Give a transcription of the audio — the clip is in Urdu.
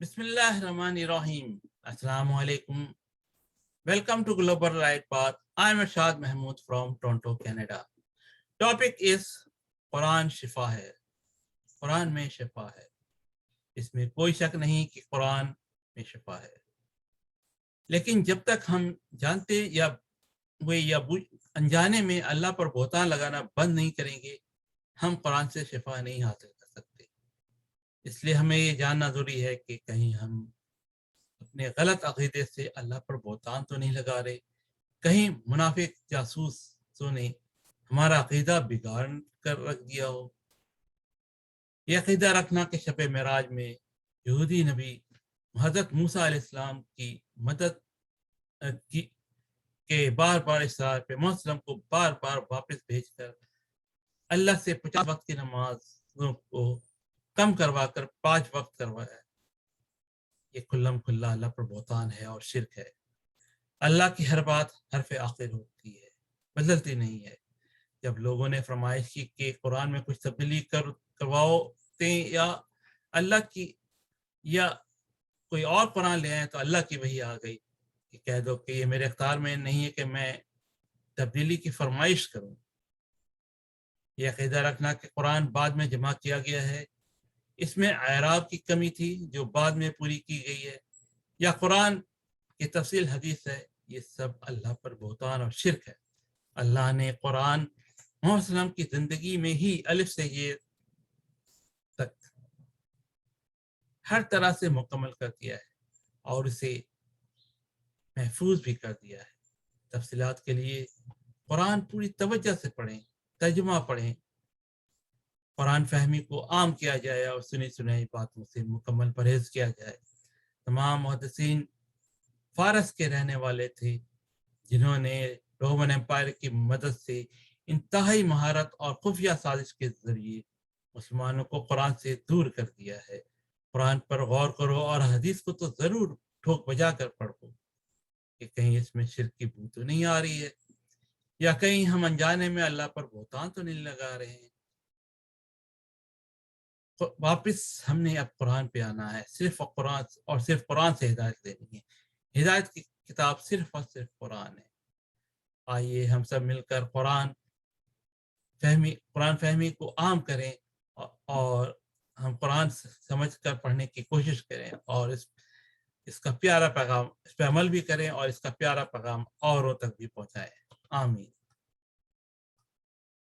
Bismillahirrahmanirrahim. Assalamu alaikum. Welcome to Global Light Path. I'm Arshad Mahmood from Toronto, Canada. Topic is قرآن شفا ہے. قرآن میں شفا ہے. اس میں کوئی شک نہیں کہ قرآن میں شفا ہے. لیکن جب تک ہم جانتے یا انجانے میں اللہ پر بہتان لگانا بند نہیں کریں گے، ہم قرآن سے شفا نہیں حاصل کر سکتے. اس لیے ہمیں یہ جاننا ضروری ہے کہ کہیں ہم اپنے غلط عقیدے سے اللہ پر بہتان تو نہیں لگا رہے، کہیں منافق جاسوسوں نے ہمارا عقیدہ بگاڑ کر رکھ دیا ہو. یہ عقیدہ رکھنا کہ شب معراج میں یہودی نبی حضرت موسیٰ علیہ السلام کی مدد کے بار بار اصرار پہ محمد وسلم کو بار بار واپس بھیج کر اللہ سے 50 وقت کی نمازوں کو کم کروا کر 5 وقت کروایا. یہ کھلم کھلا اللہ پر بہتان ہے اور شرک ہے. اللہ کی ہر بات حرف آخر ہوتی ہے، بدلتی نہیں ہے. جب لوگوں نے فرمائش کی کہ قرآن میں کچھ تبدیلی کرواتے یا اللہ کی یا کوئی اور قرآن لے آئیں، تو اللہ کی وحی آ گئی کہ کہہ دو کہ یہ میرے اختیار میں نہیں ہے کہ میں تبدیلی کی فرمائش کروں. یہ عقیدہ رکھنا کہ قرآن بعد میں جمع کیا گیا ہے، اس میں اعراب کی کمی تھی جو بعد میں پوری کی گئی ہے، یا قرآن کی تفصیل حدیث ہے، یہ سب اللہ پر بہتان اور شرک ہے. اللہ نے قرآن محمد صلی اللہ علیہ وسلم کی زندگی میں ہی الف سے یہ تک ہر طرح سے مکمل کر دیا ہے اور اسے محفوظ بھی کر دیا ہے. تفصیلات کے لیے قرآن پوری توجہ سے پڑھیں، ترجمہ پڑھیں، قرآن فہمی کو عام کیا جائے اور سنی سنائی باتوں سے مکمل پرہیز کیا جائے. تمام محدثین فارس کے رہنے والے تھے جنہوں نے رومن امپائر کی مدد سے انتہائی مہارت اور خفیہ سازش کے ذریعے مسلمانوں کو قرآن سے دور کر دیا ہے. قرآن پر غور کرو اور حدیث کو تو ضرور ٹھوک بجا کر پڑھو کہ کہیں اس میں شرک کی بو تو نہیں آ رہی ہے، یا کہیں ہم انجانے میں اللہ پر بہتان تو نہیں لگا رہے ہیں. واپس ہم نے اب قرآن پہ آنا ہے، صرف قرآن سے ہدایت لینی ہے. ہدایت کی کتاب صرف اور صرف قرآن ہے. آئیے ہم سب مل کر قرآن فہمی کو عام کریں اور ہم قرآن سمجھ کر پڑھنے کی کوشش کریں اور اس کا پیارا پیغام، اس پہ عمل بھی کریں اور اس کا پیارا پیغام اوروں تک بھی پہنچائیں. آمین.